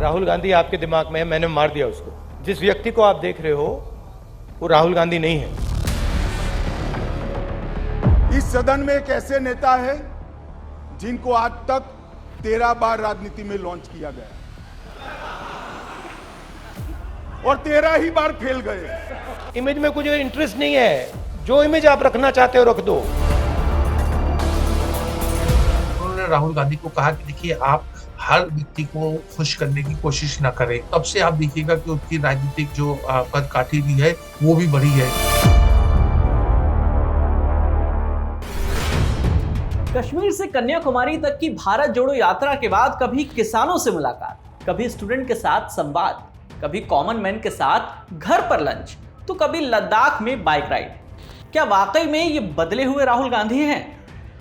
राहुल गांधी आपके दिमाग में है, मैंने मार दिया उसको। जिस व्यक्ति को आप देख रहे हो वो राहुल गांधी नहीं है। इस सदन में एक ऐसे नेता है जिनको आज तक 13 बार राजनीति में लॉन्च किया गया और 13 ही बार फेल गए। इमेज में कुछ इंटरेस्ट नहीं है, जो इमेज आप रखना चाहते हो रख दो। उन्होंने राहुल गांधी को कहा कि देखिए आप हर व्यक्ति को खुश करने की कोशिश ना करें। तब से आप देखिएगा कि उनकी राजनीतिक जो कदकाठी भी है वो भी बढ़ी है। कश्मीर से कन्याकुमारी तक की भारत जोड़ो यात्रा के बाद कभी किसानों से मुलाकात, कभी स्टूडेंट के साथ संवाद, कभी कॉमन मैन के साथ घर पर लंच, तो कभी लद्दाख में बाइक राइड। क्या वाकई में ये बदले हुए राहुल गांधी हैं?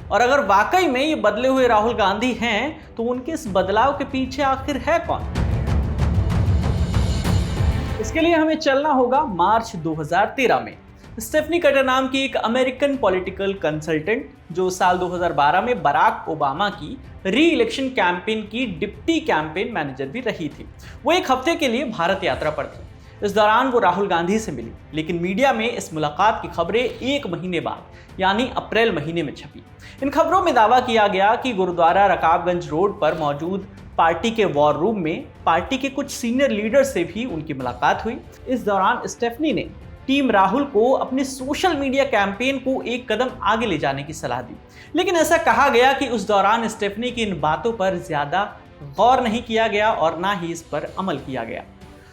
और अगर वाकई में ये बदले हुए राहुल गांधी हैं तो उनके इस बदलाव के पीछे आखिर है कौन? इसके लिए हमें चलना होगा मार्च 2013 में। स्टेफनी कटर नाम की एक अमेरिकन पॉलिटिकल कंसल्टेंट जो साल 2012 में बराक ओबामा की री इलेक्शन कैंपेन की डिप्टी कैंपेन मैनेजर भी रही थी, वो एक हफ्ते के लिए भारत यात्रा पर थी। इस दौरान वो राहुल गांधी से मिली, लेकिन मीडिया में इस मुलाकात की खबरें 1 महीने बाद यानी अप्रैल महीने में छपी। इन खबरों में दावा किया गया कि गुरुद्वारा रकाबगंज रोड पर मौजूद पार्टी के वॉर रूम में पार्टी के कुछ सीनियर लीडर से भी उनकी मुलाकात हुई। इस दौरान स्टेफनी ने टीम राहुल को अपने सोशल मीडिया कैंपेन को एक कदम आगे ले जाने की सलाह दी, लेकिन ऐसा कहा गया कि उस दौरान स्टेफनी की इन बातों पर ज्यादा गौर नहीं किया गया और ना ही इस पर अमल किया गया।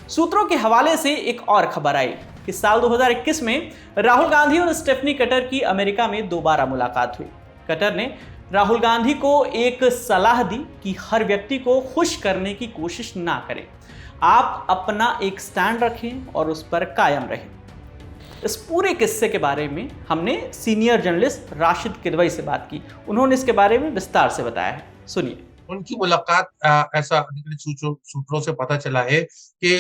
सूत्रों के हवाले से एक और खबर आई कि साल 2021 में राहुल गांधी और स्टेफनी कटर की अमेरिका में दोबारा मुलाकात हुई। कटर ने राहुल गांधी को एक सलाह दी कि हर व्यक्ति को खुश करने की कोशिश ना करें, आप अपना एक स्टैंड रखें और उस पर कायम रहें। इस पूरे किस्से के बारे में हमने सीनियर जर्नलिस्ट राशिद किदवई से बात की। उन्होंने इसके बारे में विस्तार से बताया है, सुनिए। उनकी मुलाकात ऐसा अधिकृत सूत्रों से पता चला है कि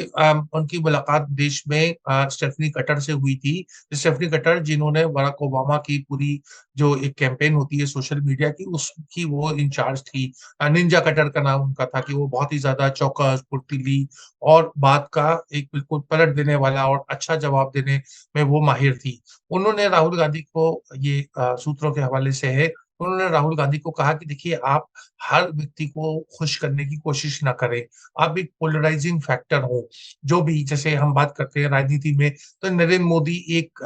उनकी मुलाकात देश में स्टेफनी कटर से हुई थी। स्टेफनी कटर जिन्होंने बराक ओबामा की पूरी जो एक कैंपेन होती है सोशल मीडिया की, उसकी वो इंचार्ज थी। निंजा कटर का नाम उनका था कि वो बहुत ही ज्यादा चौकस, फुर्तीली और बात का एक बिल्कुल पलट देने वाला और अच्छा जवाब देने में वो माहिर थी। उन्होंने राहुल गांधी को ये सूत्रों के हवाले से है, उन्होंने राहुल गांधी को कहा कि देखिए आप हर व्यक्ति को खुश करने की कोशिश ना करें, आप एक पोलराइजिंग फैक्टर हो। जो भी जैसे हम बात करते हैं राजनीति में तो नरेंद्र मोदी एक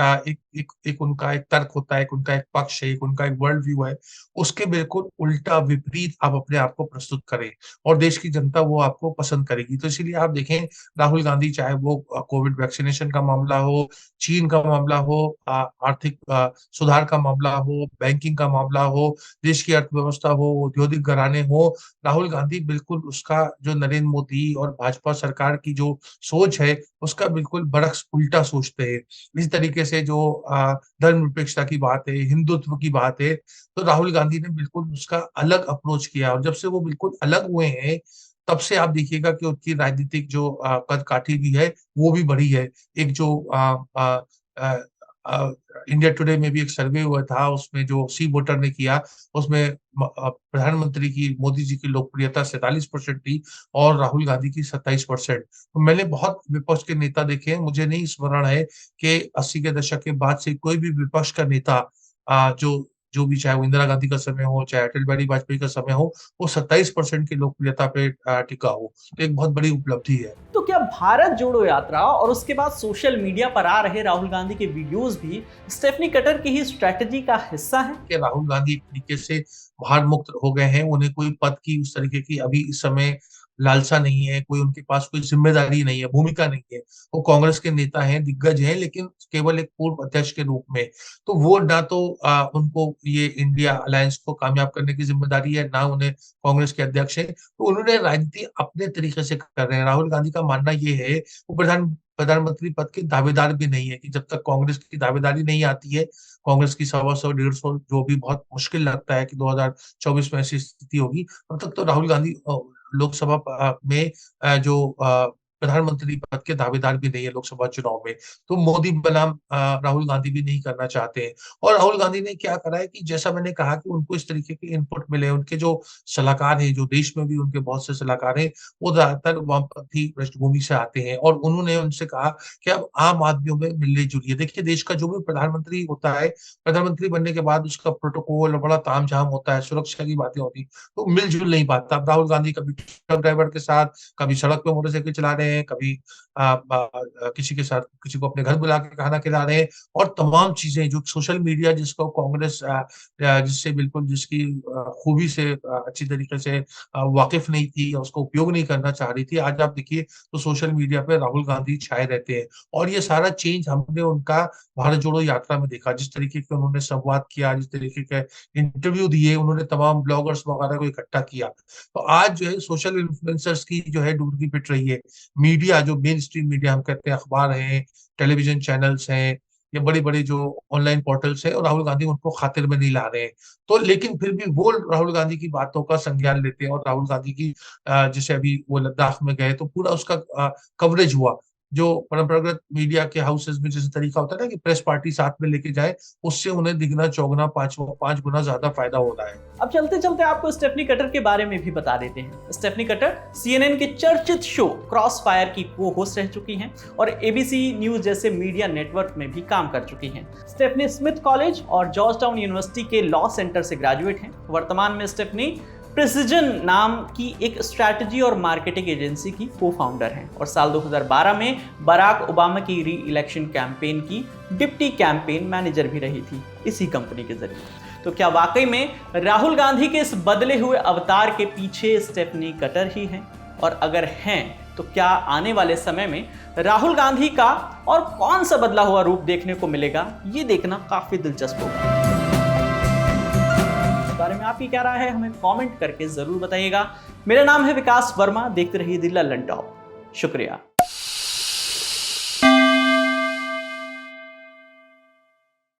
उनका एक तर्क होता है, एक उनका एक पक्ष है, एक उनका एक वर्ल्ड व्यू है, उसके बिल्कुल उल्टा विपरीत आप अपने आप को प्रस्तुत करें और देश की जनता वो आपको पसंद करेगी। तो इसीलिए आप देखें राहुल गांधी चाहे वो कोविड वैक्सीनेशन का मामला हो, चीन का मामला हो, आर्थिक सुधार का मामला हो, बैंकिंग का मामला हो, देश की अर्थव्यवस्था हो, औद्योगिक घराने हो, राहुल गांधी बिल्कुल उसका जो नरेंद्र मोदी और भाजपा सरकार की जो सोच है उसका बिल्कुल बरक्स उल्टा सोचते हैं। इस तरीके से जो धर्मनिरपेक्षता की बात है, हिंदुत्व की बात है, तो राहुल गांधी ने बिल्कुल उसका अलग अप्रोच किया और जब से वो बिल्कुल अलग हुए हैं तब से आप देखिएगा कि उनकी राजनीतिक जो कदकाठी भी है वो भी बढ़ी है। एक जो इंडिया टुडे में भी एक सर्वे हुआ था, उसमें जो सी वोटर ने किया उसमें प्रधानमंत्री की, मोदी जी की लोकप्रियता 47% थी और राहुल गांधी की 27%। तो मैंने बहुत विपक्ष के नेता देखे हैं, मुझे नहीं स्मरण है कि 80 के दशक के बाद से कोई भी विपक्ष का नेता जो भी, चाहे वो इंदिरा गांधी का समय हो, चाहे अटल बिहारी वाजपेयी का समय हो, वो 27% की लोकप्रियता पे टिका हो। तो एक बहुत बड़ी उपलब्धि है। तो क्या भारत जोड़ो यात्रा और उसके बाद सोशल मीडिया पर आ रहे राहुल गांधी के वीडियोस भी स्टेफनी कटर की ही स्ट्रेटजी का हिस्सा है? कि राहुल गांधी एक तरीके से भार मुक्त हो गए हैं, उन्हें कोई पद की उस तरीके की अभी इस समय लालसा नहीं है, कोई उनके पास कोई जिम्मेदारी नहीं है, भूमिका नहीं है। वो कांग्रेस के नेता हैं, दिग्गज हैं, लेकिन केवल एक पूर्व अध्यक्ष के रूप में। तो वो ना तो उनको ये इंडिया अलायंस को कामयाब करने की जिम्मेदारी है, ना उन्हें कांग्रेस के अध्यक्ष है। तो उन्होंने राजनीति अपने तरीके से कर रहे हैं। राहुल गांधी का मानना ये है, वो प्रधानमंत्री पद के दावेदार भी नहीं है कि जब तक कांग्रेस की दावेदारी नहीं आती है, कांग्रेस की 125 150 जो भी बहुत मुश्किल लगता है कि 2024 में ऐसी स्थिति होगी, तब तक तो राहुल गांधी लोकसभा में जो प्रधानमंत्री पद के दावेदार भी नहीं है लोकसभा चुनाव में। तो मोदी बनाम राहुल गांधी भी नहीं करना चाहते हैं। और राहुल गांधी ने क्या करा है कि जैसा मैंने कहा कि उनको इस तरीके के इनपुट मिले, उनके जो सलाहकार हैं, जो देश में भी उनके बहुत से सलाहकार हैं, वो ज्यादातर वामपंथी पृष्ठभूमि से आते हैं, और उन्होंने उनसे कहा कि अब आम आदमियों में मिलने जुलिए। देखिए, देश का जो भी प्रधानमंत्री होता है, प्रधानमंत्री बनने के बाद उसका प्रोटोकॉल बड़ा तामझाम होता है, सुरक्षा की बातें होती, तो मिलजुल नहीं पाता। अब राहुल गांधी कभी ट्रक ड्राइवर के साथ, कभी सड़क पे मोटरसाइकिल चला रहे हैं, कभी किसी के साथ, किसी को अपने घर बुला के खाना खिला रहे हैं, और तमाम चीजें जो सोशल मीडिया जिसको कांग्रेस जिससे बिल्कुल, जिसकी खूबी से अच्छी तरीके से वाकिफ नहीं थी या उसका उपयोग नहीं करना चाह रही थी, आज आप देखिए तो सोशल मीडिया पे राहुल गांधी छाए रहते हैं। और ये सारा चेंज हमने उनका भारत जोड़ो यात्रा में देखा, जिस तरीके के उन्होंने संवाद किया, जिस तरीके के इंटरव्यू दिए, उन्होंने तमाम ब्लॉगर्स वगैरह को इकट्ठा किया। तो आज जो है सोशल इन्फ्लुएंसर्स की जो है डुबकी पिट रही है। मीडिया, जो मेन स्ट्रीम मीडिया हम कहते हैं, अखबार हैं, टेलीविजन चैनल्स हैं, ये बड़ी बड़ी जो ऑनलाइन पोर्टल्स है, और राहुल गांधी उनको खातिर में नहीं ला रहे हैं। तो लेकिन फिर भी वो राहुल गांधी की बातों का संज्ञान लेते हैं, और राहुल गांधी की जैसे अभी वो लद्दाख में गए तो पूरा उसका कवरेज हुआ। जो परंपरागत मीडिया के हाउसेस में जैसे तरीका होता है ना कि प्रेस पार्टी साथ में लेके जाए, उससे उन्हें दिगना चौगुना 5 गुना ज्यादा फायदा हो रहा है। अब चलते चलते आपको स्टेफनी कटर के बारे में भी बता देते हैं। स्टेफनी कटर CNN के चर्चित शो क्रॉस फायर की वो होस्ट रह चुकी हैं और ABC न्यूज जैसे मीडिया नेटवर्क में भी काम कर चुकी हैं। स्टेफनी स्मिथ कॉलेज और जॉर्ज टाउन यूनिवर्सिटी के लॉ सेंटर से ग्रेजुएट हैं। वर्तमान में स्टेफनी प्रिसिजन नाम की एक स्ट्रैटेजी और मार्केटिंग एजेंसी की को-फाउंडर हैं और साल 2012 में बराक ओबामा की री इलेक्शन कैंपेन की डिप्टी कैंपेन मैनेजर भी रही थी इसी कंपनी के जरिए। तो क्या वाकई में राहुल गांधी के इस बदले हुए अवतार के पीछे स्टेफनी कटर ही हैं? और अगर हैं तो क्या आने वाले समय में राहुल गांधी का और कौन सा बदला हुआ रूप देखने को मिलेगा, ये देखना काफी दिलचस्प होगा। बारे में आपकी क्या राय है, हमें कमेंट करके जरूर बताइएगा। मेरा नाम है विकास वर्मा, देखते रहिए द लल्लन टॉप। शुक्रिया।